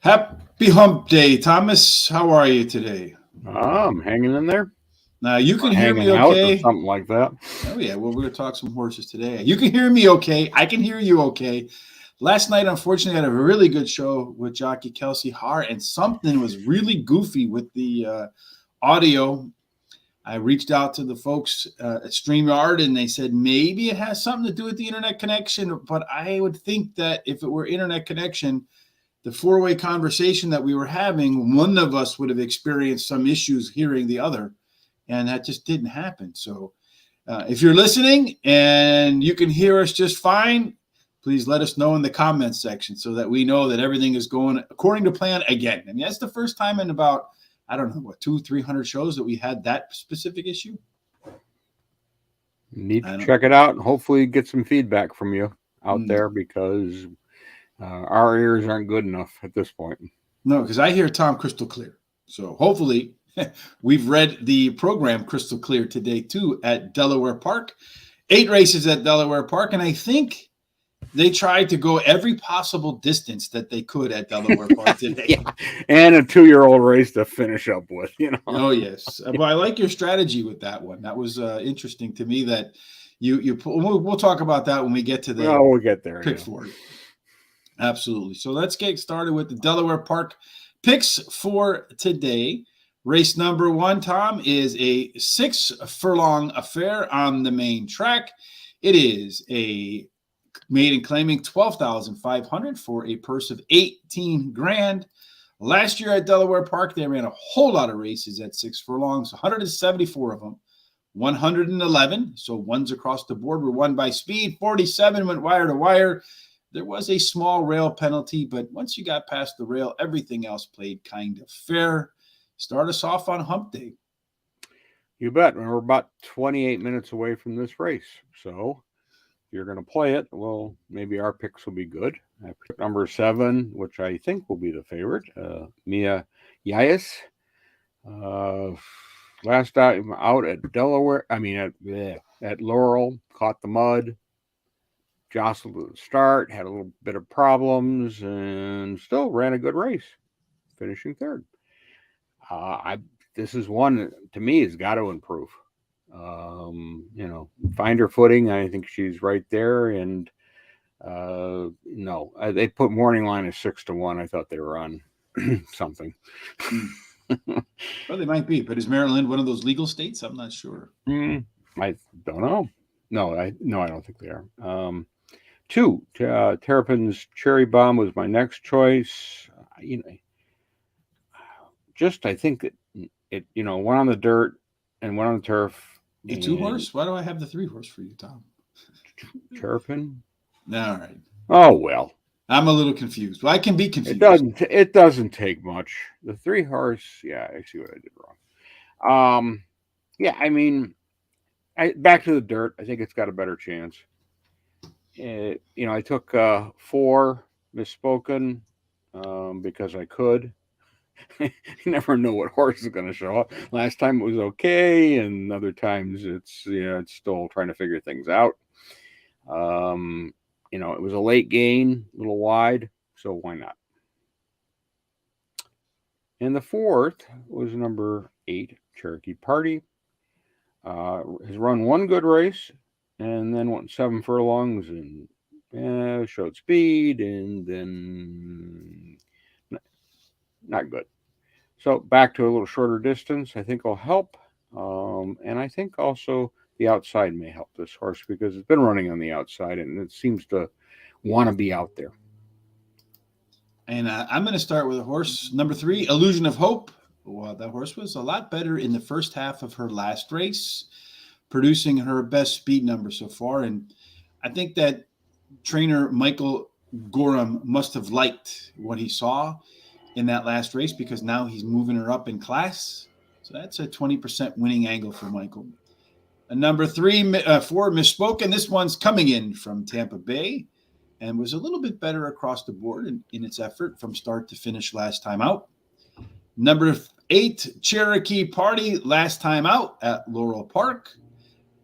Happy Hump Day, Thomas. How are you today? I'm hanging in there. Now, you can Or hear me hanging out or okay? something like that. Oh, yeah. Well, we're going to talk some horses today. You can hear me okay. I can hear you okay. Last night, unfortunately, I had a really good show with jockey Kelsey Hart, and something was really goofy with the audio. I reached out to the folks at StreamYard, and they said maybe it has something to do with the internet connection. But I would think that if it were internet connection, the four-way conversation that we were having, one of us would have experienced some issues hearing the other, and that just didn't happen. So if you're listening and you can hear us just fine, please let us know in the comments section so that we know that everything is going according to plan again. I mean, that's the first time in about, I don't know, what, 200-300 shows that we had that specific issue. Need to check it out and hopefully get some feedback from you out there, because our ears aren't good enough at this point. No, because I hear Tom crystal clear. So hopefully we've read the program crystal clear today too at Delaware Park. 8 races at Delaware Park, and I think they tried to go every possible distance that they could at Delaware Park today. Yeah. And a 2-year-old race to finish up with, you know. Oh, yes. Well, I like your strategy with that one. That was interesting to me that we'll talk about that when we get to the we'll get there. Pick for it. Absolutely. So let's get started with the Delaware Park picks for today. Race number 1, Tom, is a 6-furlong affair on the main track. It is a maiden claiming $12,500 for a purse of $18,000. Last year at Delaware Park, they ran a whole lot of races at 6 furlongs, 174 of them. 111, so ones across the board, were won by speed. 47 went wire to wire. There was a small rail penalty, but once you got past the rail, everything else played kind of fair. Start us off on Hump Day. You bet. We're about 28 minutes away from this race. So if you're going to play it, well, maybe our picks will be good. I picked number 7, which I think will be the favorite, Mia Yais. Last time out at Delaware, at Laurel, caught the mud, jostled at the start, had a little bit of problems, and still ran a good race, finishing 3rd. This is one that, to me, has got to improve. Find her footing. I think she's right there. And they put morning line at 6-1. I thought they were on something. Well, they might be, but is Maryland one of those legal states? I'm not sure. I don't know. No, I don't think they are. 2, Terrapin's Cherry Bomb was my next choice. I think that it, one on the dirt and one on the turf. The 2-horse? Why do I have the 3-horse for you, Tom? Terrapin? All right. Oh, well. I'm a little confused. Well, I can be confused. It doesn't take much. The 3-horse, yeah, I see what I did wrong. Back to the dirt. I think it's got a better chance. I took 4 Misspoken because I could. You never know what horse is going to show up. Last time it was okay, and other times it's still trying to figure things out. It was a late gain, a little wide, so why not? And the 4th was number 8, Cherokee Party. Has run one good race, and then went 7 furlongs and showed speed, and then not good. So back to a little shorter distance, I think will help. And I think also the outside may help this horse because it's been running on the outside and it seems to want to be out there. And I'm going to start with a horse, number 3, Illusion of Hope. Well, that horse was a lot better in the first half of her last race, producing her best speed number so far. And I think that trainer Michael Gorham must have liked what he saw in that last race because now he's moving her up in class. So that's a 20% winning angle for Michael. Number 4, Misspoken. This one's coming in from Tampa Bay and was a little bit better across the board in its effort from start to finish last time out. Number 8, Cherokee Party, last time out at Laurel Park.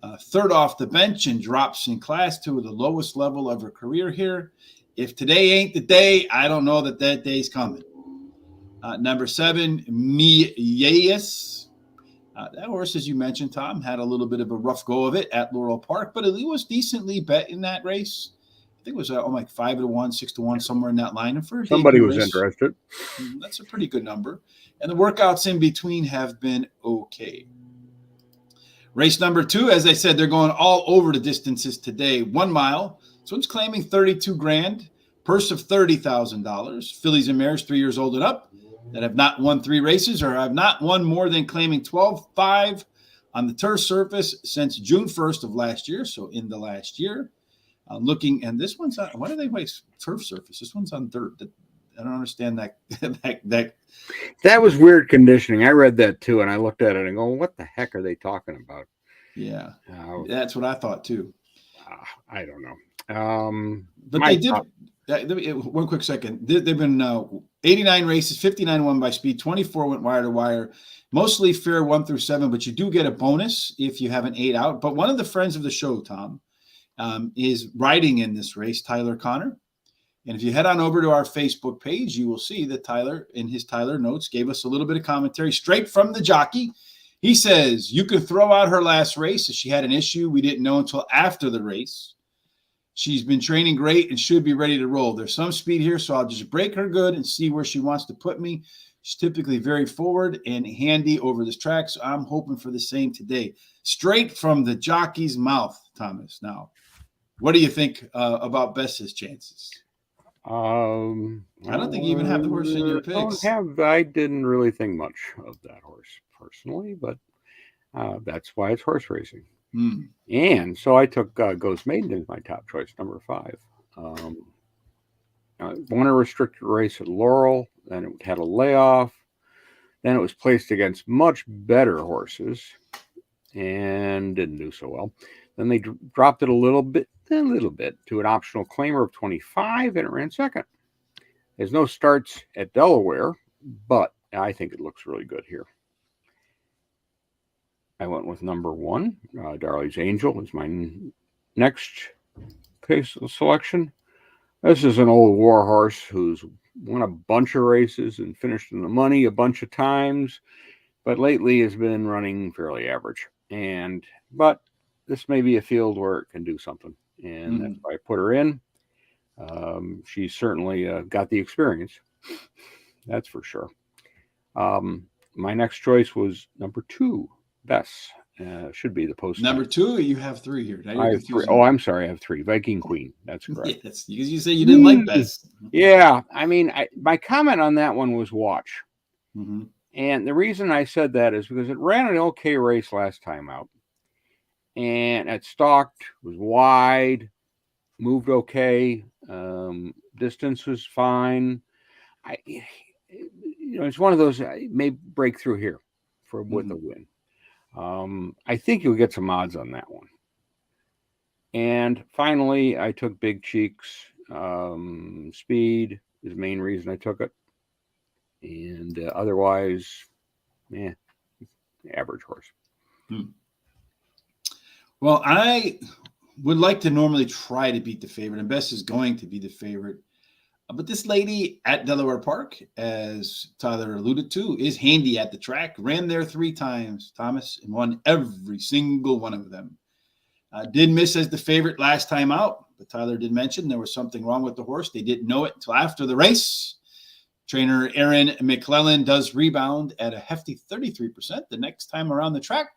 3rd off the bench and drops in class to the lowest level of her career here. If today ain't the day, I don't know that day's coming. Number 7, Miaeus. That horse, as you mentioned, Tom, had a little bit of a rough go of it at Laurel Park, but it was decently bet in that race. I think it was like 5-1, 6-1, somewhere in that line. And for a Somebody debut was race, interested. that's a pretty good number. And the workouts in between have been okay. Race number 2, as I said, they're going all over the distances today. 1 mile. This one's claiming 32 grand, purse of $30,000. Fillies and mares 3 years old and up that have not won 3 races or have not won more than claiming 12.5 on the turf surface since June 1st of last year. So in the last year, looking, and this one's on, why do they waste turf surface? This one's on dirt. I don't understand that. That was weird conditioning. I read that too, and I looked at it and go, "What the heck are they talking about?" Yeah, that's what I thought too. I don't know. But they did. One quick second. They've been 89 races, 59 won by speed, 24 went wire to wire, mostly fair 1 through 7. But you do get a bonus if you have an 8 out. But one of the friends of the show, Tom, is riding in this race, Tyler Connor. And if you head on over to our Facebook page, you will see that Tyler, in his Tyler notes, gave us a little bit of commentary straight from the jockey. He says, you can throw out her last race. If she had an issue we didn't know until after the race. She's been training great and should be ready to roll. There's some speed here, so I'll just break her good and see where she wants to put me. She's typically very forward and handy over this track, so I'm hoping for the same today. Straight from the jockey's mouth, Thomas. Now, what do you think about Bess's chances? I don't think you even have the horse in your picks. I didn't really think much of that horse personally, but that's why it's horse racing. And so I took Ghost Maiden as my top choice, number 5. Won a restricted race at Laurel, then it had a layoff, then it was placed against much better horses and didn't do so well. Then they dropped it a little bit to an optional claimer of 25, and it ran second. There's no starts at Delaware, but I think it looks really good here. I went with number 1. Darley's Angel is my next case selection. This is an old war horse who's won a bunch of races and finished in the money a bunch of times, but lately has been running fairly average. But this may be a field where it can do something, and that's why I put her in. She's certainly got the experience, that's for sure. My next choice was number 2. Bess should be the post. Number 2, you have 3 here. I have 3. Oh, I'm sorry, I have 3. Viking Queen. That's correct. Yes, because you say you didn't like Bess. Yeah, I mean, my comment on that one was watch. And the reason I said that is because it ran an okay race last time out. And it stalked, was wide, moved okay, distance was fine. It's one of those, may break through here with a win. I think you'll get some odds on that one. And finally, I took Big Cheeks. Speed is the main reason I took it. And otherwise, average horse. Well, I would like to normally try to beat the favorite, and Bess is going to be the favorite. But this lady at Delaware Park, as Tyler alluded to, is handy at the track. Ran there 3 times, Thomas, and won every single one of them. Did miss as the favorite last time out, but Tyler did mention there was something wrong with the horse. They didn't know it until after the race. Trainer Aaron McClellan does rebound at a hefty 33% the next time around the track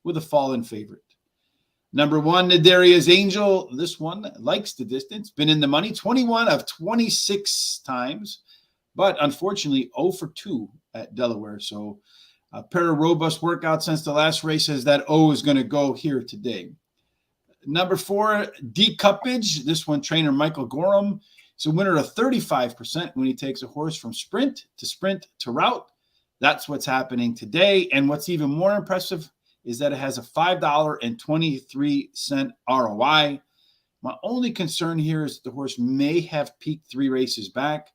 with a fallen favorite. Number 1, Nadaria's Angel. This one likes the distance. Been in the money 21 of 26 times, but unfortunately 0 for 2 at Delaware. So a pair of robust workouts since the last race as that O is going to go here today. Number 4, Decuppage. This one, trainer Michael Gorham. It's a winner of 35% when he takes a horse from sprint to route. That's what's happening today. And what's even more impressive is that it has a $5.23 ROI. My only concern here is that the horse may have peaked 3 races back,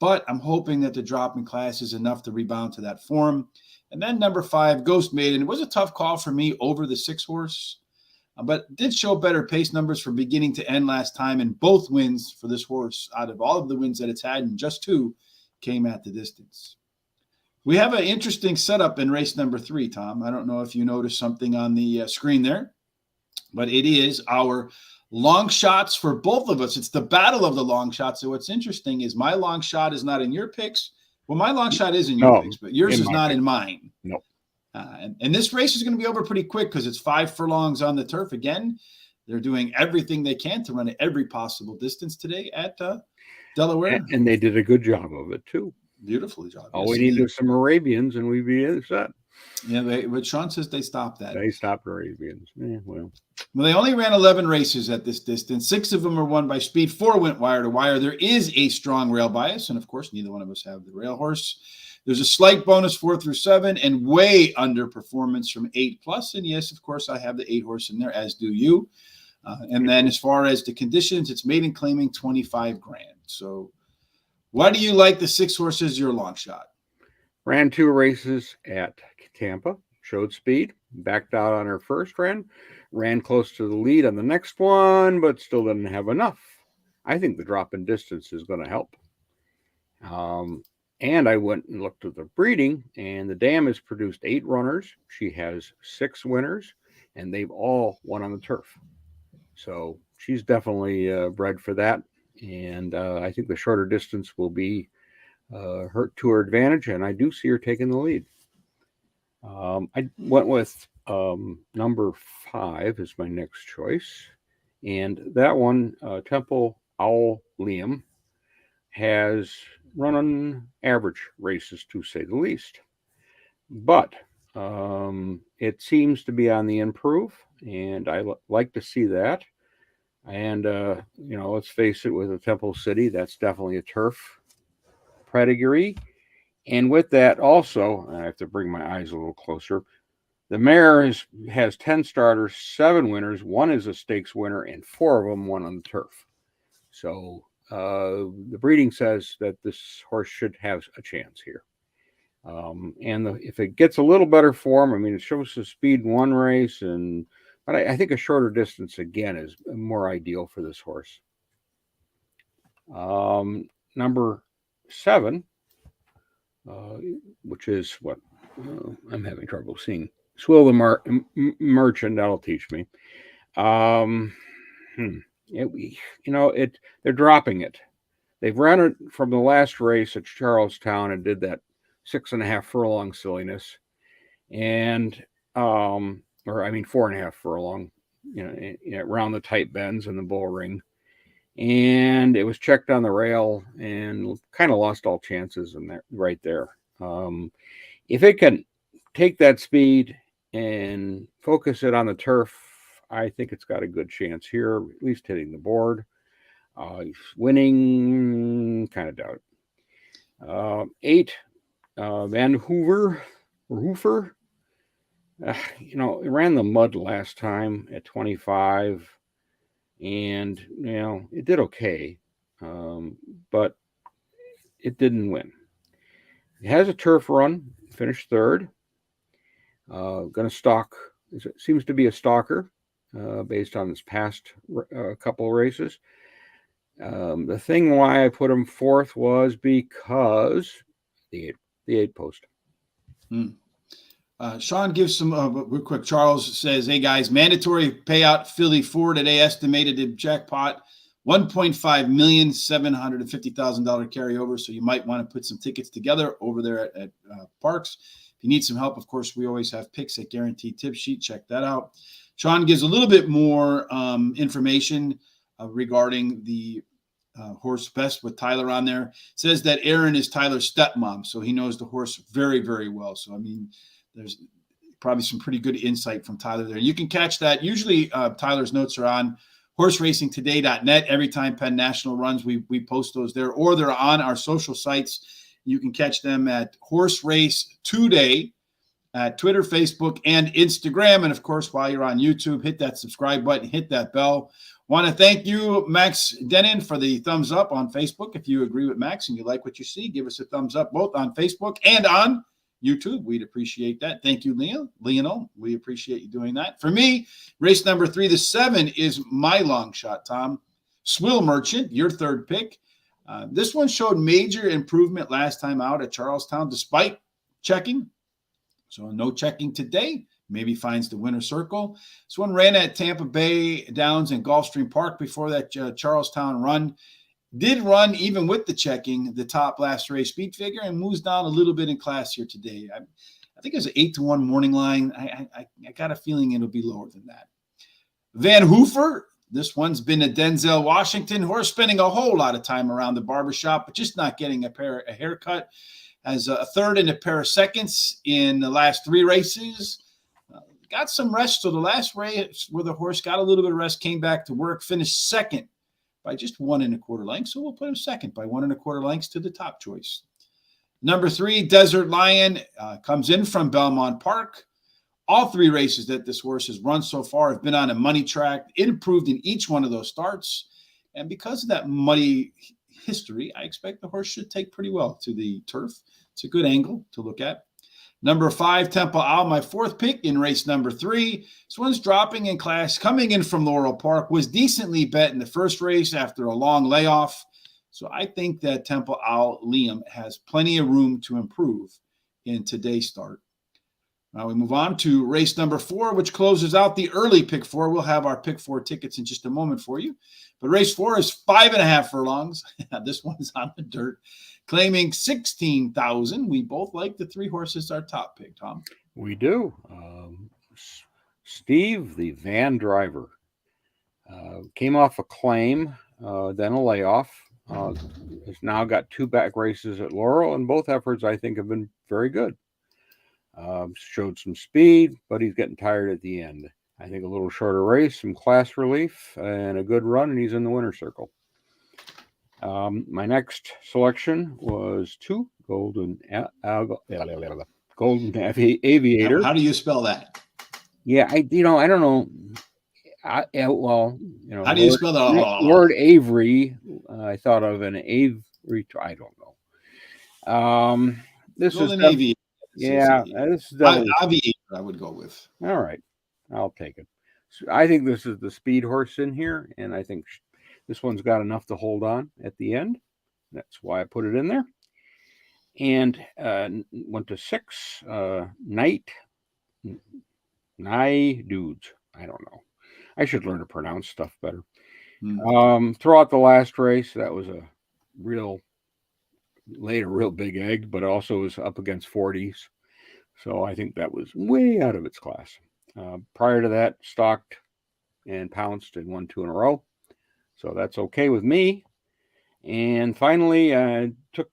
but I'm hoping that the drop in class is enough to rebound to that form. And then number 5, Ghost Maiden. It was a tough call for me over the 6 horse, but did show better pace numbers from beginning to end last time, and both wins for this horse out of all of the wins that it's had, and just 2 came at the distance. We have an interesting setup in race number 3, Tom. I don't know if you noticed something on the screen there, but it is our long shots for both of us. It's the battle of the long shots. So what's interesting is my long shot is not in your picks. Well, my long shot is in your picks, but yours is not in mine. No. And this race is going to be over pretty quick because it's 5 furlongs on the turf. Again, they're doing everything they can to run at every possible distance today at Delaware. And they did a good job of it, too. Beautiful job. All we need is some Arabians, and we'd be set. Yeah, but Sean says they stopped that. They stopped Arabians. Well, they only ran 11 races at this distance. 6 of them were won by speed. 4 went wire to wire. There is a strong rail bias, and of course, neither one of us have the rail horse. There's a slight bonus 4 through 7, and way underperformance from 8+. And yes, of course, I have the 8 horse in there, as do you. And then as far as the conditions, it's maiden claiming 25 grand. So why do you like the 6 horses, your long shot? Ran 2 races at Tampa, showed speed, backed out on her first ran close to the lead on the next one, but still didn't have enough. I think the drop in distance is going to help. And I went and looked at the breeding, and the dam has produced 8 runners. She has 6 winners, and they've all won on the turf. So she's definitely bred for that. And I think the shorter distance will be to her advantage, and I do see her taking the lead. I went with number 5 is my next choice. And that one, Temple Owl Liam, has run on average races, to say the least. But it seems to be on the improve, and I like to see that. And, let's face it, with a Temple City, that's definitely a turf pedigree. And with that also, I have to bring my eyes a little closer, the mare has 10 starters, 7 winners, 1 is a stakes winner, and 4 of them won on the turf. So the breeding says that this horse should have a chance here. If it gets a little better form, I mean, it shows the speed in one race, but I think a shorter distance, again, is more ideal for this horse. Number 7, which is what I'm having trouble seeing. Swill the Merchant, that'll teach me. They're dropping it. They've run it from the last race at Charlestown and did that 6.5 furlong silliness, and 4.5 furlong, around the tight bends and the bull ring, and it was checked on the rail and kind of lost all chances in there, right there. If it can take that speed and focus it on the turf, I think it's got a good chance here, at least hitting the board. Winning, kind of doubt it. 8, Van Hoover. It ran the mud last time at 25, and it did okay, but it didn't win. It has a turf run, finished 3rd. Going to stalk. It seems to be a stalker based on its past couple races. The thing why I put him 4th was because the 8 post. Sean gives some real quick. Charles says, "Hey guys, mandatory payout Philly 4 today, estimated jackpot $1.5,750,000 carryover. So you might want to put some tickets together over there at Parks. If you need some help, of course, we always have picks at Guaranteed Tip Sheet. Check that out." Sean gives a little bit more information regarding the horse best with Tyler on there. Says that Erin is Tyler's stepmom, so he knows the horse very, very well. So, I mean, there's probably some pretty good insight from Tyler there. You can catch that. Usually Tyler's notes are on horseracingtoday.net. Every time Penn National runs, we post those there, or they're on our social sites. You can catch them at Horse Race Today at Twitter, Facebook, and Instagram. And of course, while you're on YouTube, hit that subscribe button, hit that bell. Want to thank you, Max Denon, for the thumbs up on Facebook. If you agree with Max and you like what you see, give us a thumbs up both on Facebook and on YouTube. We'd appreciate that. Thank you, Lionel. We appreciate you doing that. For me, race number 3, the 7 is my long shot, Tom. Swill Merchant, your 3rd pick. This one showed major improvement last time out at Charlestown, despite checking. So no checking today. Maybe finds the winner circle. This one ran at Tampa Bay Downs and Gulfstream Park before that Charlestown run. Did run, even with the checking, the top last race speed figure and moves down a little bit in class here today. I think it was an 8-1 morning line. I got a feeling it'll be lower than that. Van Hoofer, this one's been a Denzel Washington horse, spending a whole lot of time around the barbershop, but just not getting a haircut. Has a third and a pair of seconds in the last 3 races. Got some rest. So the last race where the horse got a little bit of rest, came back to work, finished second by just 1 1/4 lengths. So we'll put him second by 1 1/4 lengths to the top choice. Number 3, Desert Lion, comes in from Belmont Park. All 3 races that this horse has run so far have been on a money track. It improved in each one of those starts. And because of that muddy history, I expect the horse should take pretty well to the turf. It's a good angle to look at. Number 5, Temple Owl, my 4th pick in race number 3. This one's dropping in class, coming in from Laurel Park, was decently bet in the first race after a long layoff. So I think that Temple Owl Liam has plenty of room to improve in today's start. Now we move on to race number 4, which closes out the early pick 4. We'll have our pick 4 tickets in just a moment for you. But race 4 is 5.5 furlongs. This one's on the dirt, claiming 16,000. We both like the 3 horses, our top pick, Tom. We do. Steve, the van driver, came off a claim, then a layoff. Has now got 2 back races at Laurel, and both efforts, I think, have been very good. Showed some speed, but he's getting tired at the end. I think a little shorter race, some class relief, and a good run, and he's in the winner's circle. My next selection was 2 Golden Aviator. How do you spell that? Yeah, I don't know. How do you spell that? Word Avery. I thought of an Avery. I don't know. This Golden is Aviator. Yeah, this is Aviator. I would go with. All right, I'll take it. So I think this is the speed horse in here, and I think this one's got enough to hold on at the end. That's why I put it in there. And went to 6. Night Dudes. I don't know. I should learn to pronounce stuff better. Throughout the last race, that was laid a real big egg, but also was up against 40s. So I think that was way out of its class. Prior to that, stalked and pounced and won 2 in a row. So that's okay with me. And finally, I took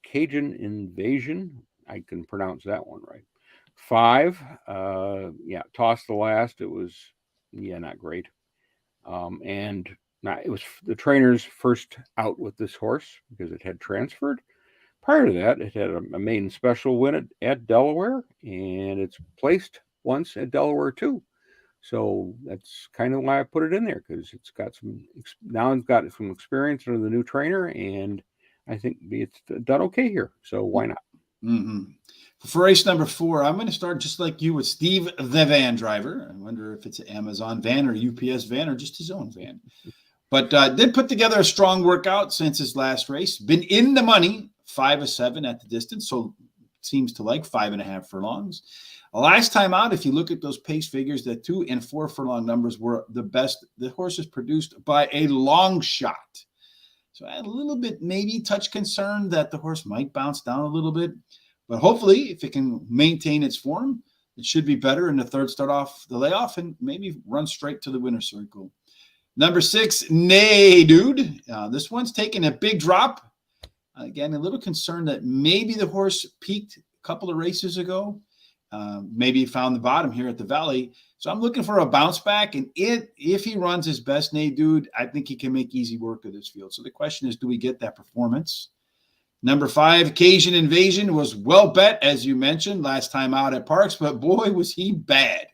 Cajun Invasion. I can pronounce that one right. 5. Tossed the last. It was, not great. It was the trainer's first out with this horse because it had transferred. Prior to that, it had a maiden special win at Delaware, and it's placed once at Delaware too. So that's kind of why I put it in there, because it's got some experience under the new trainer, and I think it's done okay here. So why not? Mm-hmm. For race number 4, I'm going to start just like you with Steve the van driver. I wonder if it's an Amazon van or UPS van or just his own van. But did put together a strong workout since his last race. Been in the money, 5 of 7 at the distance, so seems to like 5.5 furlongs. Last time out, if you look at those pace figures, the 2 and 4 furlong numbers were the best the horses produced by a long shot. So I had a little bit, maybe touch concerned that the horse might bounce down a little bit. But hopefully, if it can maintain its form, it should be better in the third start off the layoff and maybe run straight to the winner's circle. Number 6, Nay Dude. This one's taking a big drop. Again, a little concerned that maybe the horse peaked a couple of races ago. Maybe found the bottom here at the Valley. So I'm looking for a bounce back. And if he runs his best, Nay Dude, I think he can make easy work of this field. So the question is, do we get that performance? Number 5, Cajun Invasion, was well bet, as you mentioned, last time out at Parks. But boy, was he bad.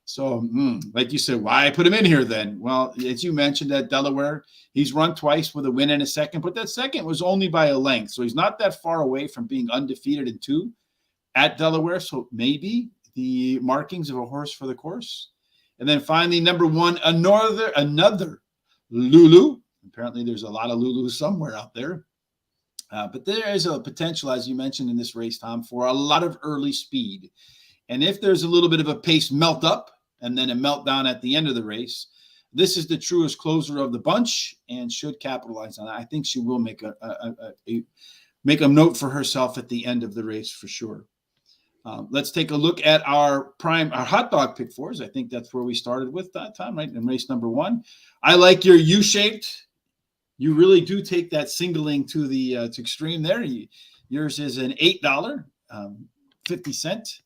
So, like you said, why put him in here then? Well, as you mentioned at Delaware, he's run twice with a win and a second, but that second was only by a length. So he's not that far away from being undefeated in 2 at Delaware. So maybe the markings of a horse for the course. And then finally, number 1, another Lulu. Apparently there's a lot of Lulus somewhere out there. But there is a potential, as you mentioned in this race, Tom, for a lot of early speed. And if there's a little bit of a pace melt up and then a meltdown at the end of the race, this is the truest closer of the bunch and should capitalize on it. I think she will make a note for herself at the end of the race for sure. Let's take a look at our hot dog pick fours. I think that's where we started with that time, right? In race number 1. I like your U-shaped. You really do take that singling to the to extreme there. Yours is an $8, 50-cent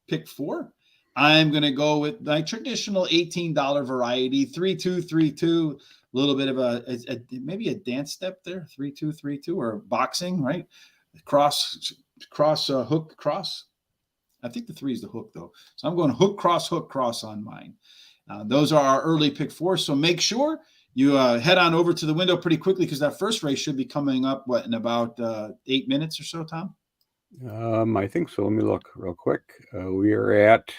pick 4. I'm going to go with my traditional $18 variety, 3-2-3-2. A little bit of maybe a dance step there, 3-2-3-2, or boxing, right? Cross, hook, cross. I think the 3 is the hook, though. So I'm going hook, cross on mine. Those are our early pick 4. So make sure you head on over to the window pretty quickly because that first race should be coming up, in about 8 minutes or so, Tom? I think so. Let me look real quick. We are at,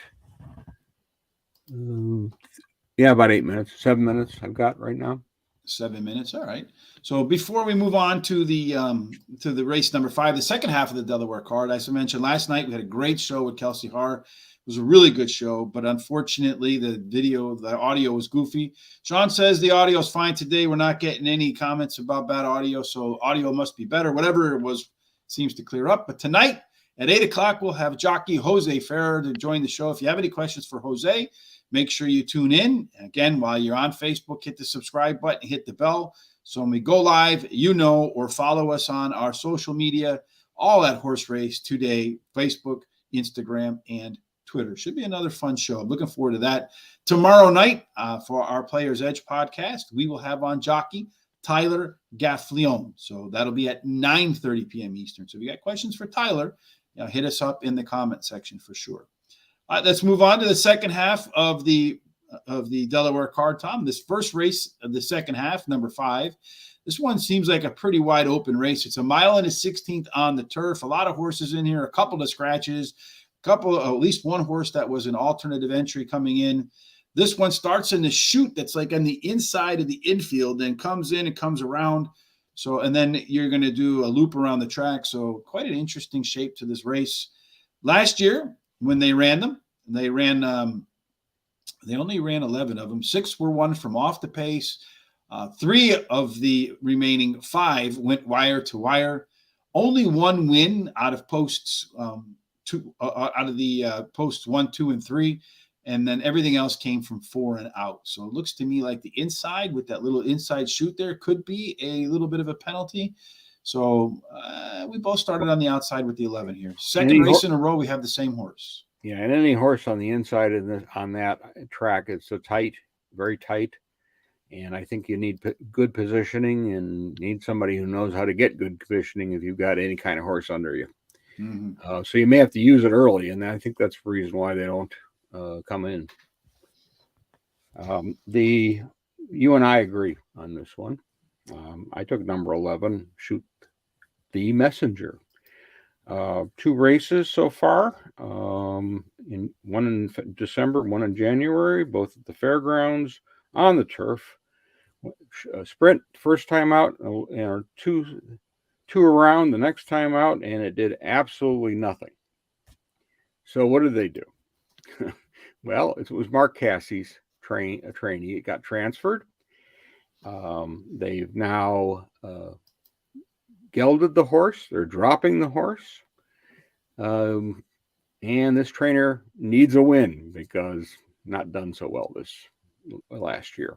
about 8 minutes, 7 minutes I've got right now. 7 minutes. All right. So before we move on to the race number 5, the second half of the Delaware card, as I mentioned last night, we had a great show with Kelsey Haar. It was a really good show, but unfortunately, the audio was goofy. Sean says the audio is fine today. We're not getting any comments about bad audio, so audio must be better. Whatever it was seems to clear up. But tonight at 8 o'clock, we'll have jockey Jose Ferrer to join the show. If you have any questions for Jose, make sure you tune in. Again, while you're on Facebook, hit the subscribe button, hit the bell. So when we go live, or follow us on our social media, all at Horse Race Today, Facebook, Instagram, and Twitter. Should be another fun show. I'm looking forward to that. Tomorrow night, for our Players Edge podcast, we will have on jockey Tyler Gafflion. So that'll be at 9:30 p.m. Eastern. So if you got questions for Tyler, hit us up in the comment section for sure. Let's move on to the second half of the Delaware card, Tom. This first race of the second half, number 5. This one seems like a pretty wide open race. It's a mile and a 16th on the turf. A lot of horses in here, a couple of scratches, at least one horse that was an alternative entry coming in. This one starts in the chute that's like on the inside of the infield, then comes in and comes around. So, and then you're going to do a loop around the track. So quite an interesting shape to this race. Last year, when they ran them, they only ran 11 of them. 6 were won from off the pace. 3 of the remaining 5 went wire to wire. Only 1 win out of posts posts 1, 2, and 3, and then everything else came from 4 and out. So it looks to me like the inside with that little inside chute there could be a little bit of a penalty. So we both started on the outside with the 11 here. Second race in a row, we have the same horse. Yeah, and any horse on the inside on that track, it's tight, very tight. And I think you need good positioning and need somebody who knows how to get good positioning if you've got any kind of horse under you. Mm-hmm. So you may have to use it early, and I think that's the reason why they don't come in. You and I agree on this one. I took number 11, Shoot the Messenger. 2 races so far, one in December, one in January, both at the fairgrounds on the turf. Sprint first time out, and 2 around the next time out, and it did absolutely nothing. So what did they do? Well, it was Mark Cassie's trainee. It got transferred. They've now gelded the horse. They're dropping the horse. And this trainer needs a win because not done so well this last year.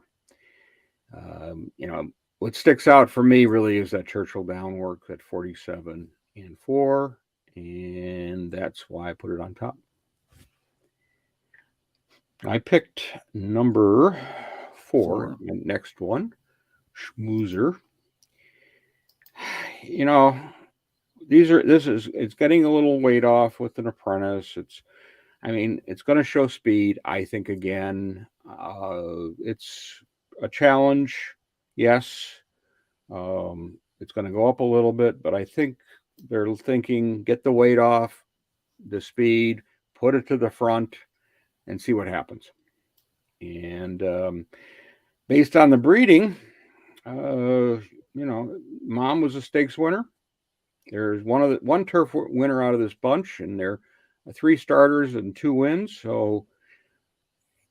What sticks out for me really is that Churchill Down work at 47 and 4, and that's why I put it on top. I picked number 4, next one, Schmoozer. It's getting a little weight off with an apprentice. It's going to show speed, I think, again. It's a challenge. Yes. It's going to go up a little bit, but I think they're thinking, get the weight off, the speed, put it to the front, and see what happens. And based on the breeding, Mom was a stakes winner. There's one turf winner out of this bunch, and they're 3 starters and 2 wins. So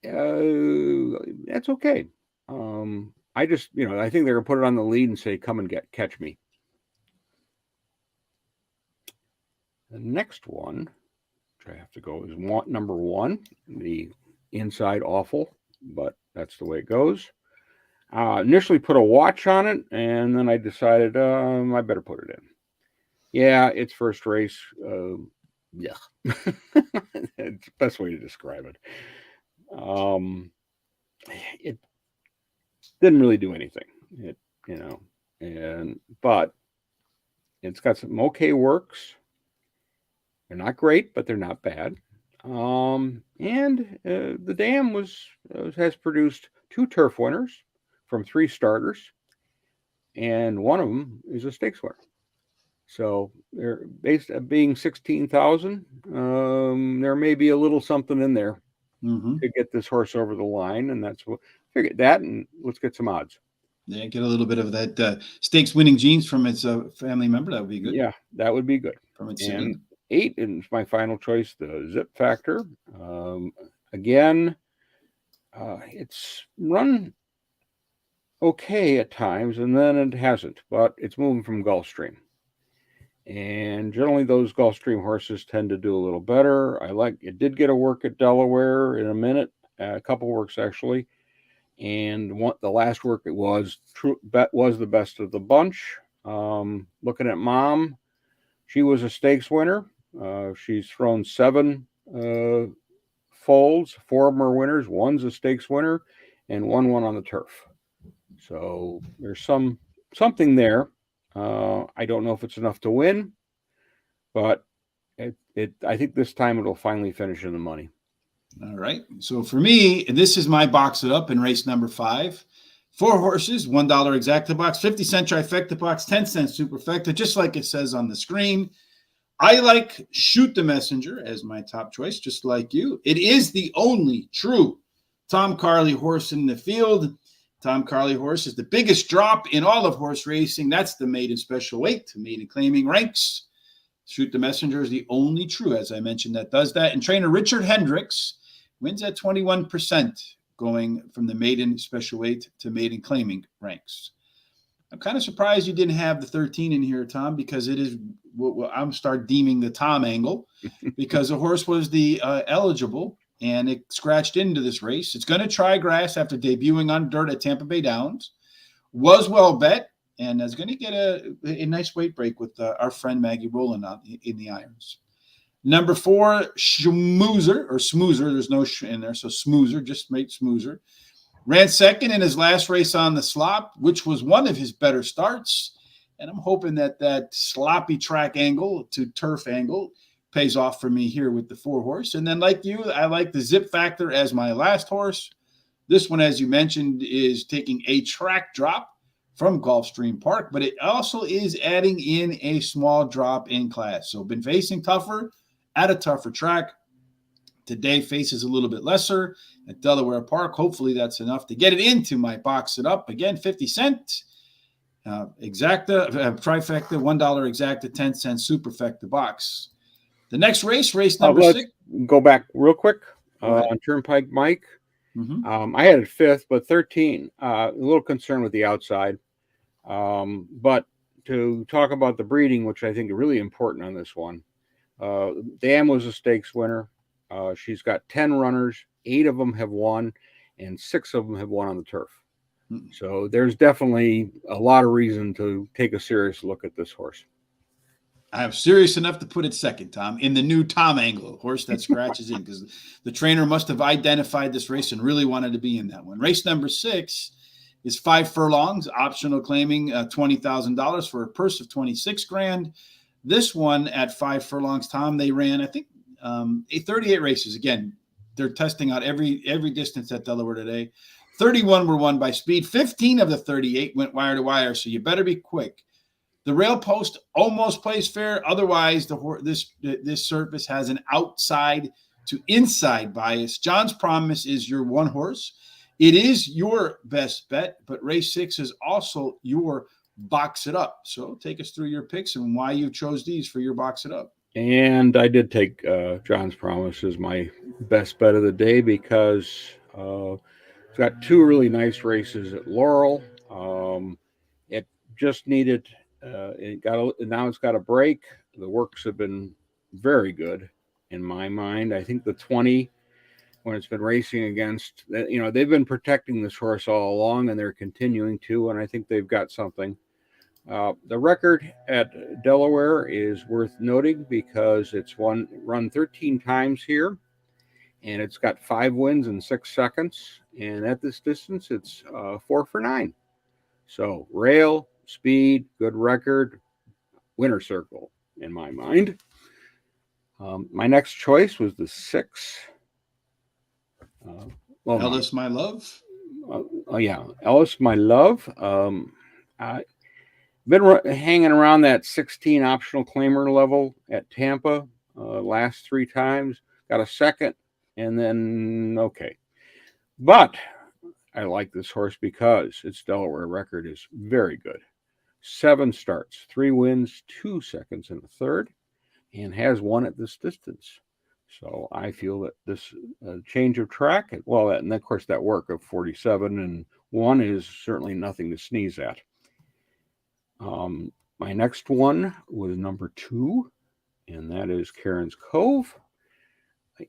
that's okay. I just, I think they're gonna put it on the lead and say, "Come and catch me." The next one, which I have to go, is number 1, the Inside Awful, but that's the way it goes. Initially put a watch on it, and then I decided I better put it in. Yeah, its first race. Yeah, it's the best way to describe it. It didn't really do anything. But it's got some okay works. They're not great, but they're not bad. And the dam has produced 2 turf winners from 3 starters, and one of them is a stakes winner. So they're based at being 16,000. There may be a little something in there to get this horse over the line, and that's what figured that. And let's get some odds. Yeah, get a little bit of that stakes winning genes from its family member. That would be good. Yeah, that would be good. From its and 8 is my final choice, the Zip Factor. Again, it's run okay at times, and then it hasn't, but it's moving from Gulfstream. And generally those Gulfstream horses tend to do a little better. It did get a work at Delaware in a minute, a couple works actually. And the last work it was the best of the bunch. Looking at Mom, she was a stakes winner. She's thrown 7 foals, 4 of them are winners. One's a stakes winner, and one won on the turf. So there's something there. I don't know if it's enough to win, but I think this time it'll finally finish in the money. All right. So for me, this is my box it up in race number 5. 4 horses, $1 exacta box, 50-cent trifecta box, 10-cent superfecta, just like it says on the screen. I like Shoot the Messenger as my top choice, just like you. It is the only true Tom Carley horse in the field. Tom Carley horse is the biggest drop in all of horse racing. That's the maiden special weight, maiden claiming ranks. Shoot the Messenger is the only true, as I mentioned, that does that. And trainer Richard Hendricks wins at 21%, going from the maiden special weight to maiden claiming ranks. I'm kind of surprised you didn't have the 13 in here, Tom, because it is what I'm start deeming the Tom angle, because the horse was the eligible, and it scratched into this race. It's going to try grass after debuting on dirt at Tampa Bay Downs. Was well bet, and is going to get a nice weight break with our friend Maggie Rowland in the irons. Number 4, Schmoozer, or Smoozer. There's no sh in there, so Smoozer, just make Smoozer. Ran second in his last race on the slop, which was one of his better starts. And I'm hoping that sloppy track angle to turf angle pays off for me here with the 4 horse. And then like you, I like the Zip Factor as my last horse. This one, as you mentioned, is taking a track drop from Gulfstream Park, but it also is adding in a small drop in class. So been facing tougher at a tougher track. Today faces a little bit lesser at Delaware Park. Hopefully that's enough to get it into my box it up. Again, 50-cent exacta, trifecta, $1 exacta, 10-cent superfecta box. The next race number 6. Go back real quick on Turnpike Mike. I had it 5th, but 13. A little concerned with the outside. But to talk about the breeding, which I think is really important on this one, Dam was a stakes winner. She's got 10 runners, 8 of them have won, and 6 of them have won on the turf. So there's definitely a lot of reason to take a serious look at this horse. I'm serious enough to put it second, Tom, in the new Tom angle, horse that scratches in, because the trainer must have identified this race and really wanted to be in that one. Race number 6 is 5 furlongs, optional claiming $20,000 for a purse of $26,000. This one at 5 furlongs, Tom, they ran, I think, 38 races. Again, they're testing out every distance at Delaware today. 31 were won by speed. 15 of the 38 went wire to wire, so you better be quick. The rail post almost plays fair. Otherwise, this surface has an outside to inside bias. John's Promise is your 1 horse. It is your best bet, but race 6 is also your Box It Up. So take us through your picks and why you chose these for your Box It Up. And I did take John's Promise as my best bet of the day because it's got two really nice races at Laurel. It just needed, now it's got a break. The works have been very good in my mind. I think the 20, when it's been racing against, they've been protecting this horse all along and they're continuing to, and I think they've got something. The record at Delaware is worth noting because it's run 13 times here, and it's got 5 wins in 6 seconds. And at this distance, it's 4 for 9. So rail, speed, good record, winner circle in my mind. My next choice was the 6. Ellis, My Love. Ellis, My Love. I've been hanging around that 16 optional claimer level at Tampa last 3 times. Got a second, and then okay. But I like this horse because its Delaware record is very good. 7 starts, 3 wins, 2 seconds in the third, and has won at this distance. So I feel that this change of track, and of course that work of 47 and 1 is certainly nothing to sneeze at. My next one was number 2, and that is Karen's Cove.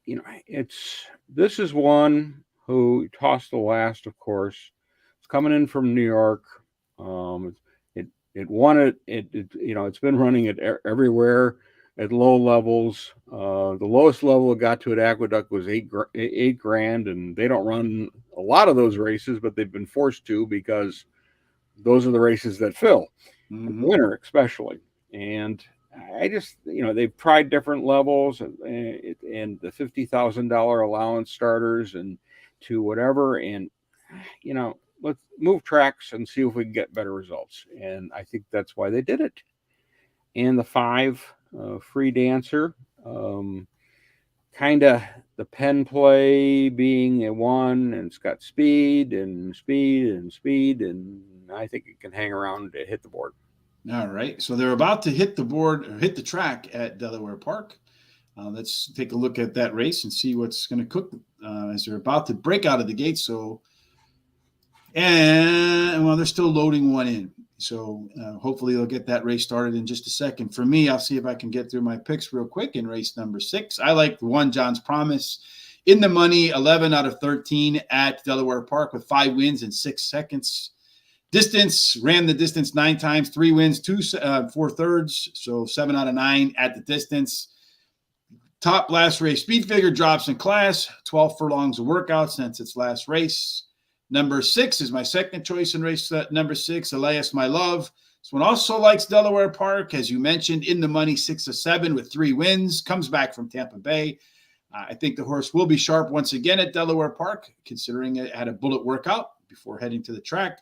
This is one who tossed the last, of course. It's coming in from New York. It won it. It's been running it everywhere at low levels. The lowest level it got to at Aqueduct was $8,000, and they don't run a lot of those races, but they've been forced to because those are the races that fill. Mm-hmm. Winter especially. And I just, they've tried different levels and the $50,000 allowance starters and to whatever. And, let's move tracks and see if we can get better results. And I think that's why they did it. And the 5, Free Dancer, kind of the pen play being a 1, and it's got speed, and I think it can hang around to hit the board. All right. So they're about to hit the board or hit the track at Delaware Park. Let's take a look at that race and see what's going to cook as they're about to break out of the gate. They're still loading one in. So hopefully they'll get that race started in just a second. For me, I'll see if I can get through my picks real quick in race number 6. I like the 1, John's Promise. In the money, 11 out of 13 at Delaware Park with 5 wins in 6 seconds. Distance, ran the distance 9 times, 3 wins, 4 thirds, so 7 out of 9 at the distance. Top last race speed figure drops in class, 12 furlongs of workout since its last race. Number 6 is my second choice in race number 6, Elias My Love. This one also likes Delaware Park, as you mentioned, in the money, 6 of 7 with 3 wins, comes back from Tampa Bay. I think the horse will be sharp once again at Delaware Park, considering it had a bullet workout before heading to the track.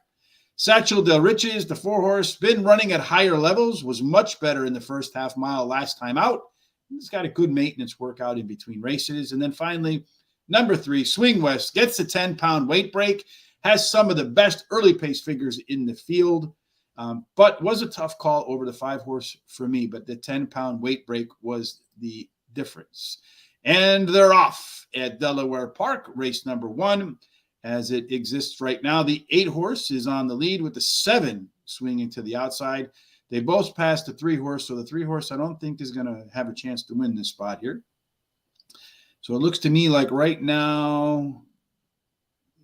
Satchel Del Riches, the 4-horse, been running at higher levels, was much better in the first half mile last time out. He's got a good maintenance workout in between races. And then finally, number 3, Swing West, gets the 10-pound weight break, has some of the best early pace figures in the field, but was a tough call over the 5-horse for me. But the 10-pound weight break was the difference. And they're off at Delaware Park, race number 1. As it exists right now, the 8-horse is on the lead with the 7 swinging to the outside. They both passed the 3-horse, so the 3-horse I don't think is going to have a chance to win this spot here. So it looks to me like right now,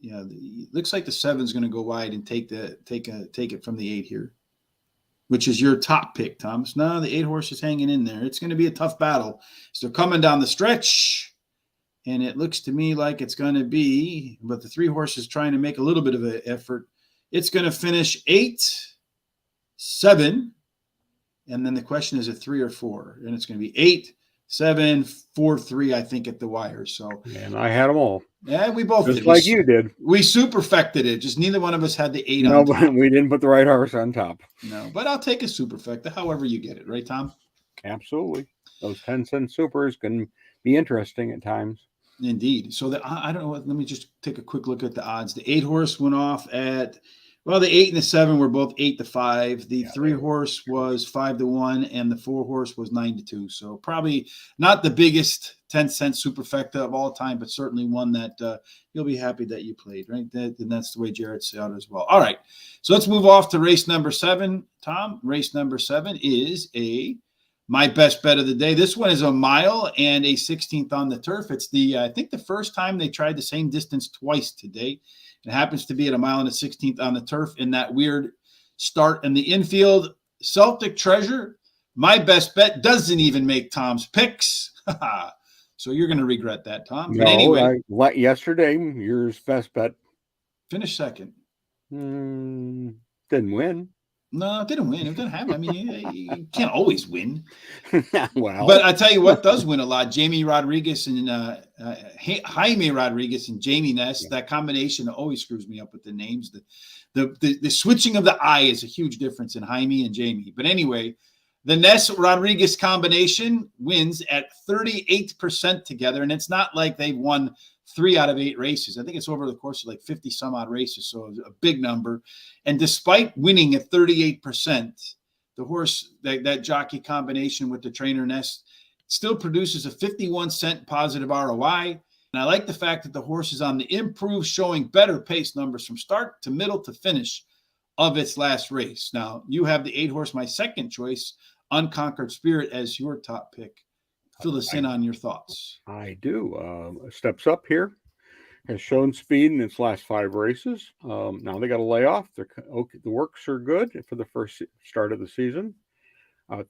it looks like the 7 is going to go wide and take it from the 8 here, which is your top pick, Thomas. No, the 8-horse is hanging in there. It's going to be a tough battle. So they're coming down the stretch. And it looks to me like it's going to be, but the 3-horse is trying to make a little bit of an effort. It's going to finish 8, 7. And then the question is a 3 or 4. And it's going to be 8, 7, 4, 3, I think, at the wire. So, and I had them all. Yeah, we both just did. Like you did. We superfected it. Just neither one of us had the 8 on top. No, but we didn't put the right horse on top. No, but I'll take a superfecta, however you get it. Right, Tom? Absolutely. Those 10-cent supers can be interesting at times. Indeed. So I don't know. Let me just take a quick look at the odds. The 8-horse went off at Well, the 8 and the 7 were both 8-5. The Yeah, 3 horse was 5-1, and the 4 horse was 9-2. So probably not the biggest 10-cent superfecta of all time, but certainly one that you'll be happy that you played, right? And that's the way Jarrett said as well. All right, so let's move off to race number 7. Tom, race number 7 is my best bet of the day. This one is a mile and a 16th on the turf. It's I think the first time they tried the same distance twice today. It happens to be at a mile and a 16th on the turf in that weird start in the infield. Celtic Treasure, my best bet, doesn't even make Tom's picks. So you're going to regret that, Tom. But anyway, yesterday, yours best bet finish second. Didn't win. No, it didn't win. It didn't happen. I mean, you can't always win. Well, but I tell you what does win a lot: Jamie Rodriguez and Jaime Rodriguez and Jamie Ness. Yeah. That combination always screws me up with the names. The switching of the I is a huge difference in Jaime and Jamie. But anyway, the Ness Rodriguez combination wins at 38% together, and it's not like they've won 3 out of 8 races. I think it's over the course of like 50 some odd races. So it's a big number. And despite winning at 38%, the horse, that jockey combination with the trainer Ness still produces a 51-cent positive ROI. And I like the fact that the horse is on the improve, showing better pace numbers from start to middle to finish of its last race. Now, you have the 8 horse, my second choice, Unconquered Spirit, as your top pick. Fill us in on your thoughts. I do. Steps up here. Has shown speed in its last 5 races. Now they got a layoff. The works are good for the first start of the season.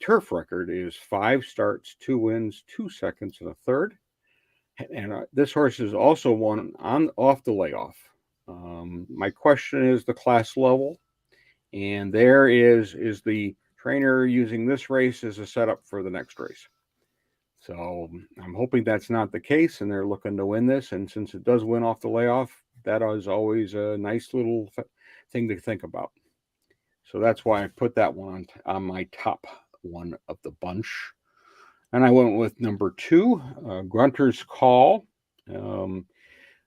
Turf record is 5 starts, 2 wins, 2 seconds, and a third. And this horse is also won off the layoff. My question is the class level, and there is the trainer using this race as a setup for the next race. So I'm hoping that's not the case, and they're looking to win this. And since it does win off the layoff, that is always a nice little thing to think about. So that's why I put that one on my top one of the bunch. And I went with number 2, Grunter's Call.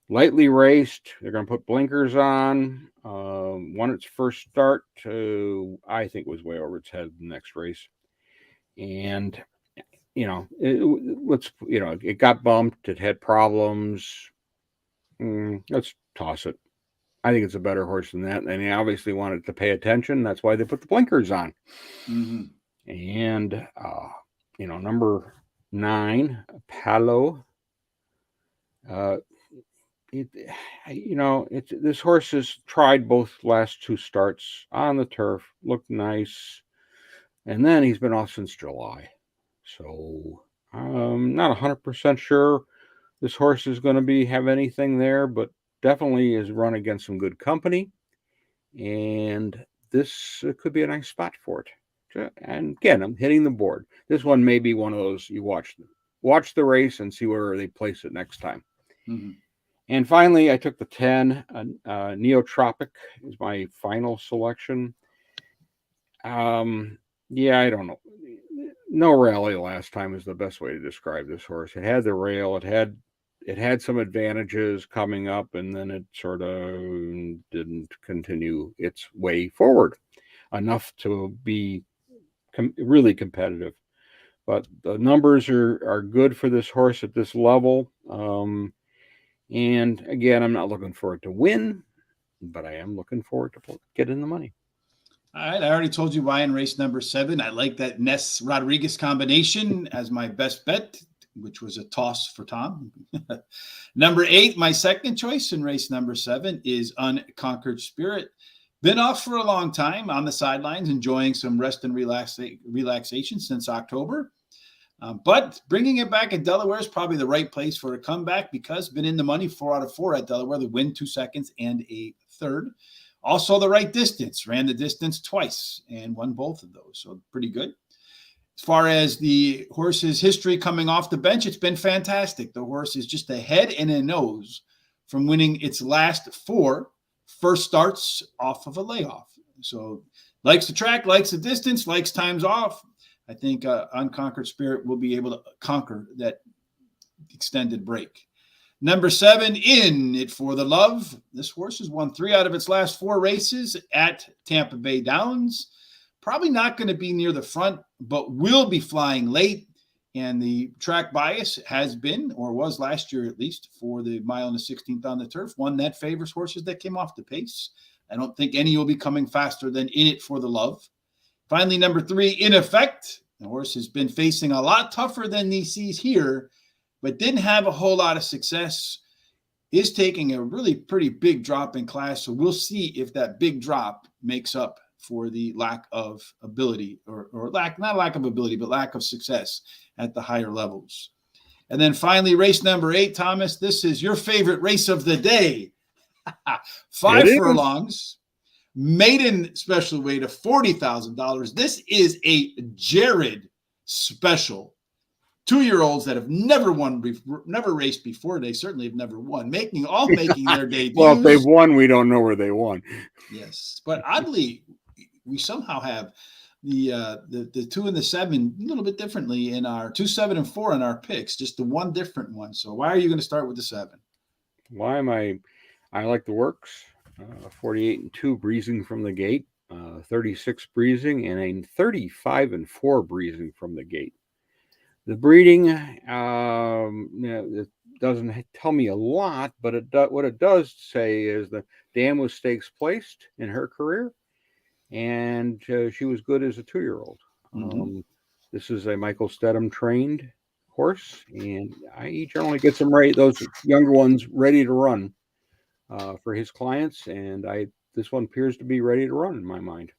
Lightly raced. They're going to put blinkers on. Won its first start to, I think, was way over its head the next race. And it got bumped. It had problems. Let's toss it. I think it's a better horse than that. And they obviously wanted to pay attention. That's why they put the blinkers on. Mm-hmm. And, number 9, Palo. This horse has tried both last 2 starts on the turf, looked nice. And then he's been off since July. So I'm not 100% sure this horse is going to have anything there, but definitely is run against some good company. And this could be a nice spot for it. And again, I'm hitting the board. This one may be one of those you watch the race and see where they place it next time. Mm-hmm. And finally, I took the 10. Neotropic is my final selection. Yeah, I don't know. No rally last time is the best way to describe this horse. It had the rail. It had some advantages coming up, and then it sort of didn't continue its way forward enough to be really competitive. But the numbers are good for this horse at this level. And again, I'm not looking for it to win, but I am looking for it to get in the money. All right, I already told you why in race number 7. I like that Ness Rodriguez combination as my best bet, which was a toss for Tom. Number 8, my second choice in race number 7 is Unconquered Spirit. Been off for a long time on the sidelines, enjoying some rest and relaxation since October. But bringing it back at Delaware is probably the right place for a comeback because been in the money 4 out of 4 at Delaware. The win 2 seconds and a third. Also the right distance, ran the distance twice and won both of those. So pretty good. As far as the horse's history coming off the bench, it's been fantastic. The horse is just a head and a nose from winning its last 4 first starts off of a layoff. So likes the track, likes the distance, likes times off. I think Unconquered Spirit will be able to conquer that extended break. Number 7, In It for the Love. This horse has won 3 out of its last 4 races at Tampa Bay Downs. Probably not going to be near the front, but will be flying late. And the track bias has been, or was last year at least, for the mile and the 16th on the turf, one that favors horses that came off the pace. I don't think any will be coming faster than In It for the Love. Finally, number 3, In Effect. The horse has been facing a lot tougher than he sees here, but didn't have a whole lot of success. Is taking a really pretty big drop in class, so we'll see if that big drop makes up for the lack of ability, or not lack of ability, but lack of success at the higher levels. And then finally, race number 8, Thomas, this is your favorite race of the day. 5 furlongs, maiden special weight of $40,000. This is a Jared special. 2-year-olds that have never raced before. They certainly have never won, making their debuts. Well, if they've won, we don't know where they won. Yes, but oddly, we somehow have the 2 and the 7 a little bit differently in our 2, 7, and 4 in our picks. Just the one different one. So why are you going to start with the 7? Why am I like the works. 48 and 2 breezing from the gate, 36 breezing, and a 35 and 4 breezing from the gate. The breeding, it doesn't tell me a lot, but what it does say is the dam was stakes placed in her career, and she was good as a 2-year-old. Mm-hmm. This is a Michael Stedham trained horse, and he generally gets them ready, those younger ones, ready to run for his clients, and this one appears to be ready to run in my mind.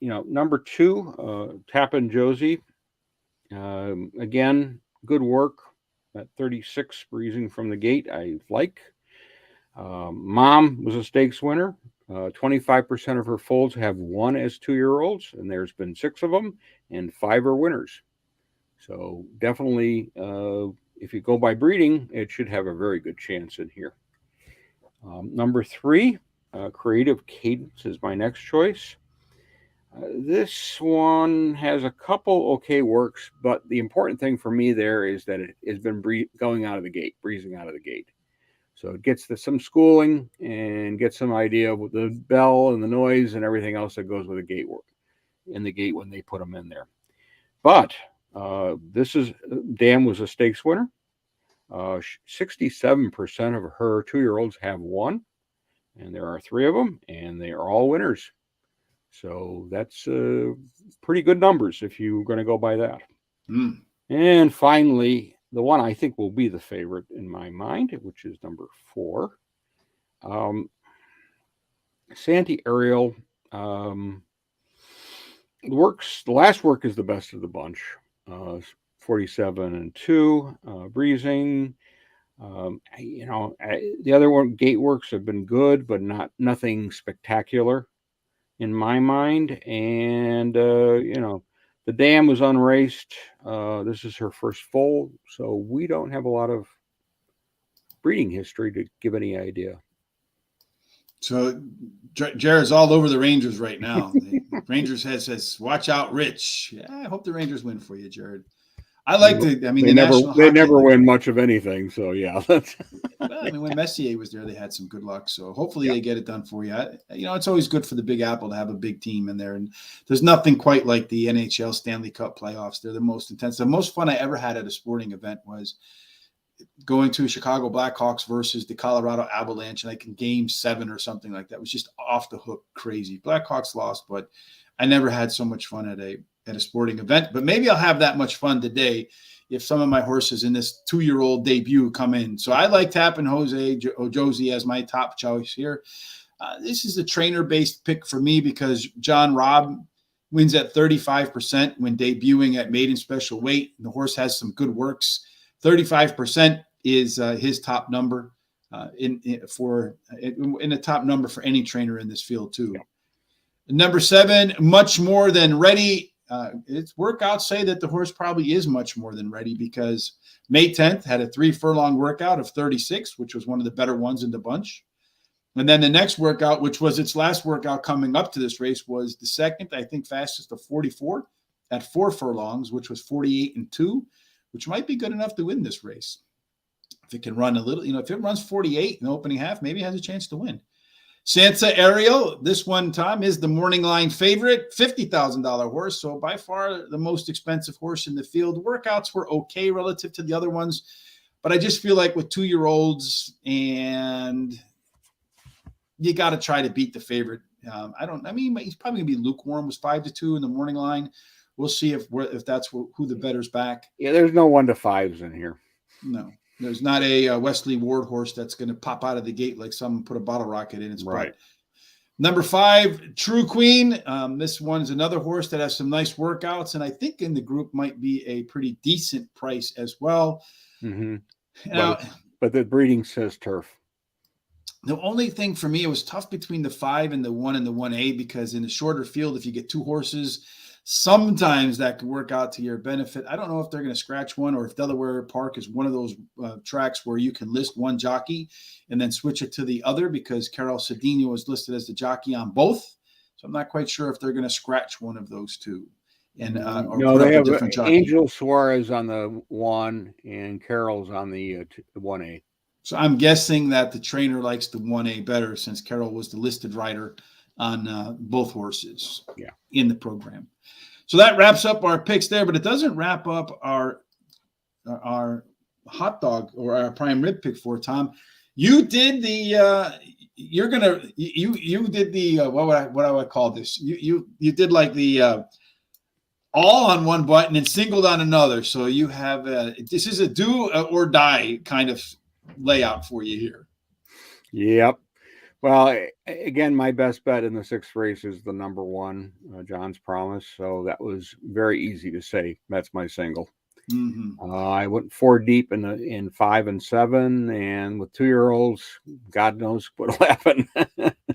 Number 2, Tappin' Josie. Again, good work at 36 breezing from the gate. I like. Mom was a stakes winner. 25% of her foals have won as 2-year-olds, and there's been 6 of them, and 5 are winners. So definitely, if you go by breeding, it should have a very good chance in here. Number 3, Creative Cadence is my next choice. This one has a couple okay works, but the important thing for me there is that it has been breezing out of the gate. So it gets some schooling and gets some idea of the bell and the noise and everything else that goes with the gate work in the gate when they put them in there. But Dam was a stakes winner. 67% of her 2-year-olds have won, and there are 3 of them, and they are all winners. So that's pretty good numbers if you're going to go by that. Mm. And finally, the one I think will be the favorite in my mind, which is number 4. Santee Ariel. The last work is the best of the bunch. 47 and 2, breezing. The other one, gate works have been good, but nothing spectacular in my mind. And, the dam was unraced. This is her first foal, so we don't have a lot of breeding history to give any idea. So Jared's all over the Rangers right now. The Rangers head says, watch out, Rich. Yeah, I hope the Rangers win for you, Jared. I like to. I mean, they never win much of anything. So yeah. When Messier was there, they had some good luck. So hopefully they get it done for you. It's always good for the Big Apple to have a big team in there. And there's nothing quite like the NHL Stanley Cup playoffs. They're the most intense. The most fun I ever had at a sporting event was going to Chicago Blackhawks versus the Colorado Avalanche, like in Game 7 or something like that. It was just off the hook crazy. Blackhawks lost, but I never had so much fun at a sporting event, but maybe I'll have that much fun today if some of my horses in this 2-year-old debut come in. So I like Tappin' Josie as my top choice here. This is a trainer-based pick for me because John Robb wins at 35% when debuting at maiden special weight. The horse has some good works. 35% is his top number in the top number for any trainer in this field too. Yeah. Number 7, Much More Than Ready. Its workouts say that the horse probably is much more than ready because May 10th had a 3 furlong workout of 36, which was one of the better ones in the bunch. And then the next workout, which was its last workout coming up to this race, was the second, I think, fastest of 44 at 4 furlongs, which was 48 and 2, which might be good enough to win this race. If it can run a little, if it runs 48 in the opening half, maybe it has a chance to win. Sansa Ariel, this one, Tom, is the morning line favorite, $50,000 horse. So by far the most expensive horse in the field. Workouts were okay relative to the other ones, but I just feel like with 2-year-olds, and you got to try to beat the favorite. He's probably gonna be lukewarm. Was 5-2 in the morning line. We'll see if that's who the better's back. Yeah, there's no 1-5s in here. No. There's not a Wesley Ward horse that's going to pop out of the gate like someone put a bottle rocket in its butt. Number 5, True Queen. This one's another horse that has some nice workouts, and I think in the group might be a pretty decent price as well. Mm-hmm. Now, but the breeding says turf. The only thing for me, it was tough between the 5 and the 1 and the 1A, because in the shorter field, if you get 2 horses, sometimes that could work out to your benefit. I don't know if they're going to scratch one, or if Delaware Park is one of those tracks where you can list one jockey and then switch it to the other, because Carol Cedeno is listed as the jockey on both. So I'm not quite sure if they're going to scratch one of those two. And no, they have Angel Suarez on the 1 and Carol's on the 1A. So I'm guessing that the trainer likes the 1A better, since Carol was the listed rider on both horses in the program. So that wraps up our picks there, but it doesn't wrap up our hot dog or our prime rib pick for Tom. You did the you did the what would I call this? You did like the all on one button and singled on another. So you have this is a do or die kind of layout for you here. Yep. Well, again, my best bet in the 6th race is the number 1, John's Promise. So that was very easy to say. That's my single. Mm-hmm. I went 4 deep in 5 and 7, and with 2-year-olds, God knows what'll happen.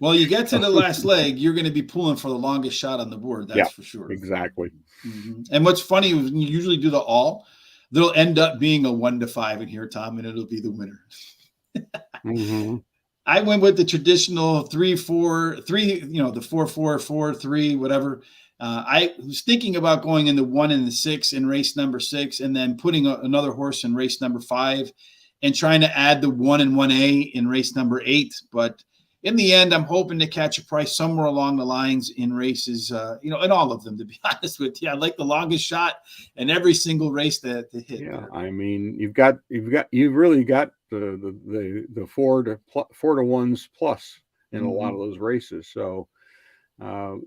Well, you get to the last leg, you're going to be pulling for the longest shot on the board. That's for sure. Exactly. Mm-hmm. And what's funny is when you usually do the all, there'll end up being a 1-5 in here, Tom, and it'll be the winner. Mm-hmm. I went with the traditional 3-4-3, the 4-4-4-3, whatever. I was thinking about going in the 1 and the 6 in race number 6, and then putting another horse in race number 5, and trying to add the 1 and 1A in race number 8. But in the end, I'm hoping to catch a price somewhere along the lines in races, in all of them, to be honest with you. I like the longest shot in every single race to hit. Yeah, I mean, you've really got the 4 to 1s plus in a lot of those races. So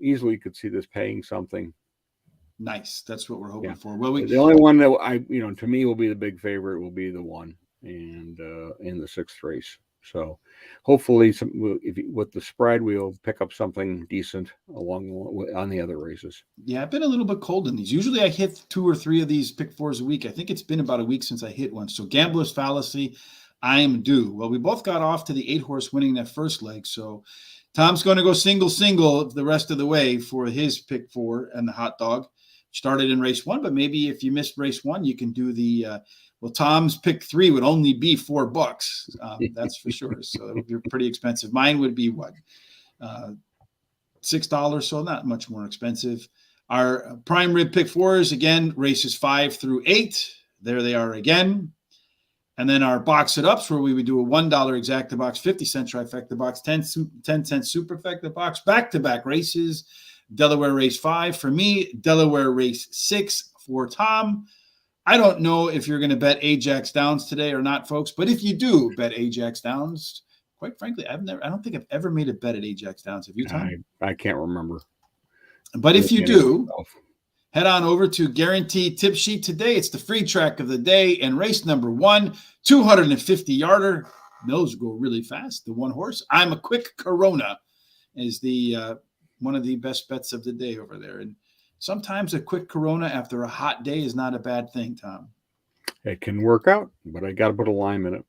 easily you could see this paying something. Nice. That's what we're hoping for. Well, the only one that to me will be the big favorite will be the 1 and in the 6th race. So hopefully with the spread, we'll pick up something decent on the other races. Yeah, I've been a little bit cold in these. Usually I hit 2 or 3 of these pick 4s a week. I think it's been about a week since I hit one. So Gambler's Fallacy, I am due. Well, we both got off to the 8-horse winning that first leg. So Tom's going to go single the rest of the way for his pick 4 and the hot dog. Started in race 1, but maybe if you missed race 1, you can do the Tom's pick 3 would only be $4. That's for sure. So it would be pretty expensive. Mine would be what? $6, so not much more expensive. Our prime rib pick 4s, again, races 5 through 8. There they are again. And then our box it ups, where we would do a $1 exacta box, 50-cent trifecta box, 10-cent superfecta box, back-to-back races. Delaware race 5 for me, Delaware race 6 for Tom. I don't know if you're going to bet Ajax Downs today or not, folks, but if you do bet Ajax Downs, quite frankly, I don't think I've ever made a bet at Ajax Downs. Have you, Tom? I can't remember. But if you do, head on over to Guaranteed Tip Sheet today. It's the free track of the day, and race number 1, 250-yarder. Those go really fast. The 1 horse, I'm a Quick Corona, is the one of the best bets of the day over there. And sometimes a quick Corona after a hot day is not a bad thing, Tom. It can work out, but I got to put a lime in it.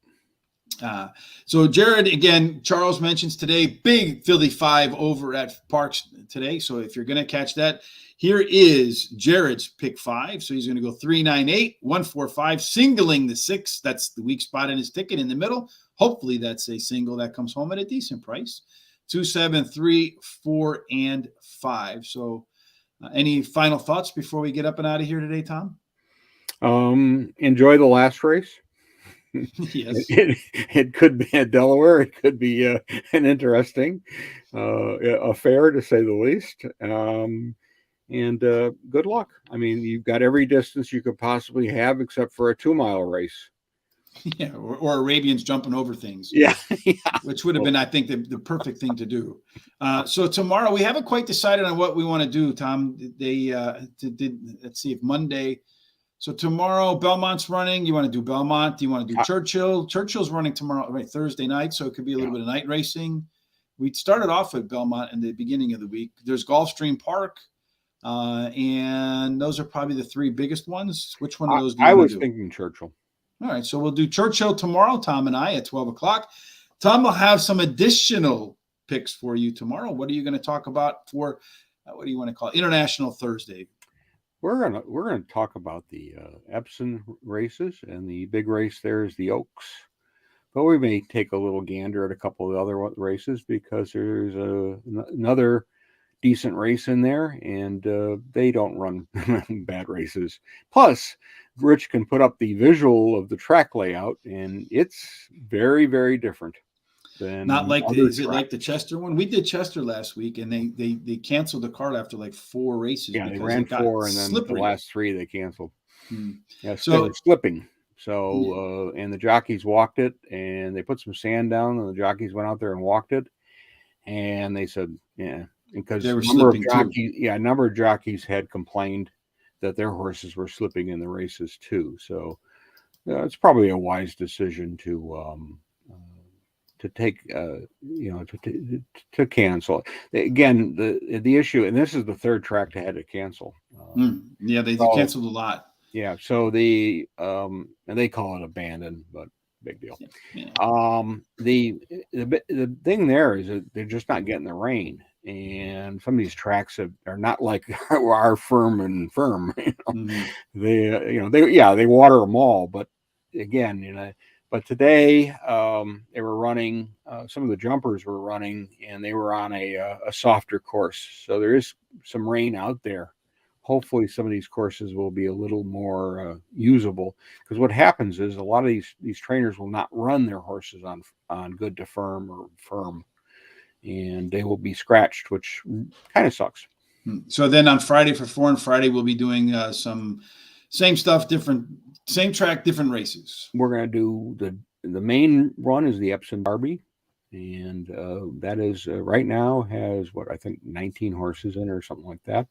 So Jared, again, Charles mentions today, big Philly 5 over at Parks today. So if you're going to catch that, here is Jared's pick 5. So he's going to go 3-9-8, 1-4-5, singling the 6. That's the weak spot in his ticket in the middle. Hopefully that's a single that comes home at a decent price. 2, 7, 3, 4, and 5. So any final thoughts before we get up and out of here today, Tom? Enjoy the last race. Yes. It could be at Delaware. It could be an interesting affair, to say the least. And good luck. I mean, you've got every distance you could possibly have except for a 2-mile race. Yeah, or Arabians jumping over things. Yeah, yeah. Which would have been, I think, the perfect thing to do. So tomorrow we haven't quite decided on what we want to do, Tom. Let's see if Monday. So tomorrow Belmont's running. You want to do Belmont? Do you want to do Churchill? Churchill's running tomorrow, right? Thursday night, so it could be a little bit of night racing. We started off with Belmont in the beginning of the week. There's Gulfstream Park, and those are probably the 3 biggest ones. Which one of those do you want to do? I was thinking Churchill. All right, so we'll do Churchill tomorrow, Tom and I, at 12 o'clock. Tom will have some additional picks for you tomorrow. What are you going to talk about for, what do you want to call it, International Thursday? We're gonna talk about the Epsom races, and the big race there is the Oaks. But we may take a little gander at a couple of other races because there's another decent race in there, and they don't run bad races. Plus, Rich can put up the visual of the track layout, and it's very, very different. Not like is it like the Chester one? We did Chester last week, and they canceled the card after like 4 races. Yeah, they ran 4, and then the last 3 they canceled. Yeah, so it's slipping. So and the jockeys walked it, and they put some sand down, and the jockeys went out there and walked it, and they said, yeah, because a number of jockeys had complained that their horses were slipping in the races too. So it's probably a wise decision to take, to cancel. Again, the issue, and this is the 3rd track they had to cancel. Yeah, they canceled a lot. Yeah, so and they call it abandoned, but big deal. Yeah. The thing there is that they're just not getting the rain, and some of these tracks are not like our firm. They water them all, but again, but today they were running. Some of the jumpers were running, and they were on a softer course, so there is some rain out there. Hopefully some of these courses will be a little more usable, because what happens is a lot of these trainers will not run their horses on good to firm or firm, and they will be scratched, which kind of sucks. So then on Friday for 4 and Friday, we'll be doing some same stuff, same track, different races. We're going to do the main run is the Epsom Derby, and that is right now has I think 19 horses in or something like that.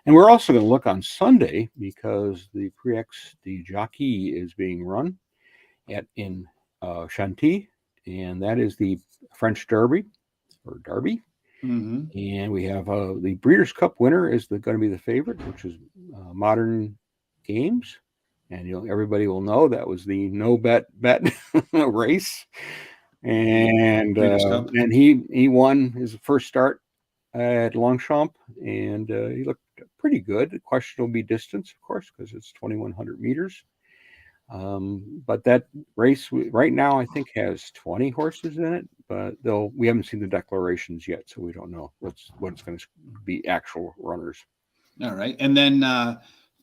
And we're also going to look on Sunday, because the Prix de Jockey is being run in Chantilly, and that is the French Derby or Derby. Mm-hmm. And we have the Breeders' Cup winner is going to be the favorite, which is Modern Games, and everybody will know that was the no bet race, and he won his first start at Longchamp, and he looked pretty good. The question will be distance, of course, because it's 2,100 meters. But that race right now, I think, has 20 horses in it, but we haven't seen the declarations yet, so we don't know what's going to be actual runners. All right. And then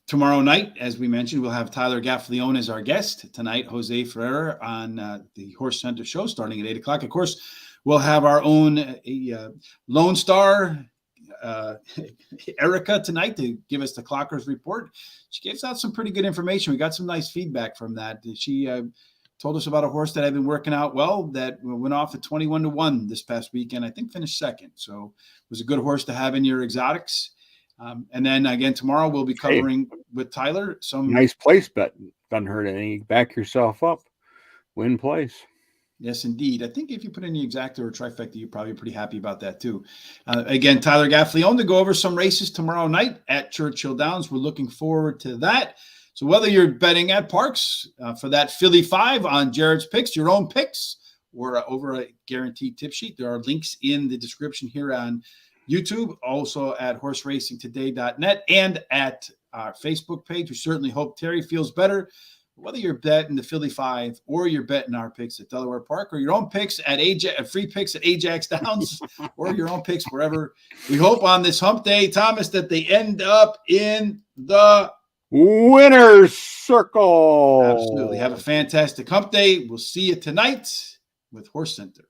tomorrow night, as we mentioned, we'll have Tyler Gaffalione as our guest. Tonight, Jose Ferrer on the Horse Center show starting at 8 o'clock. Of course, we'll have our own Lone Star, Erica, tonight to give us the Clockers report. She gives out some pretty good information. We got some nice feedback from that. She told us about a horse that had been working out well that went off at 21-1 this past weekend. I think finished second. So it was a good horse to have in your exotics. And then again, tomorrow we'll be covering with Tyler some nice place bet. Doesn't hurt any. Back yourself up, win place. Yes, indeed. I think if you put in the exacta or trifecta, you're probably pretty happy about that too. Again, Tyler Gaffalione to go over some races tomorrow night at Churchill Downs. We're looking forward to that. So whether you're betting at Parks for that Philly 5 on Jared's picks, your own picks, or over a guaranteed tip sheet, there are links in the description here on YouTube, also at horseracingtoday.net and at our Facebook page. We certainly hope Terry feels better. Whether you're betting the Philly 5 or you're betting our picks at Delaware Park or your own picks at free picks at Ajax Downs or your own picks wherever, we hope on this hump day, Thomas, that they end up in the Winner's Circle. Absolutely. Have a fantastic hump day. We'll see you tonight with Horse Center.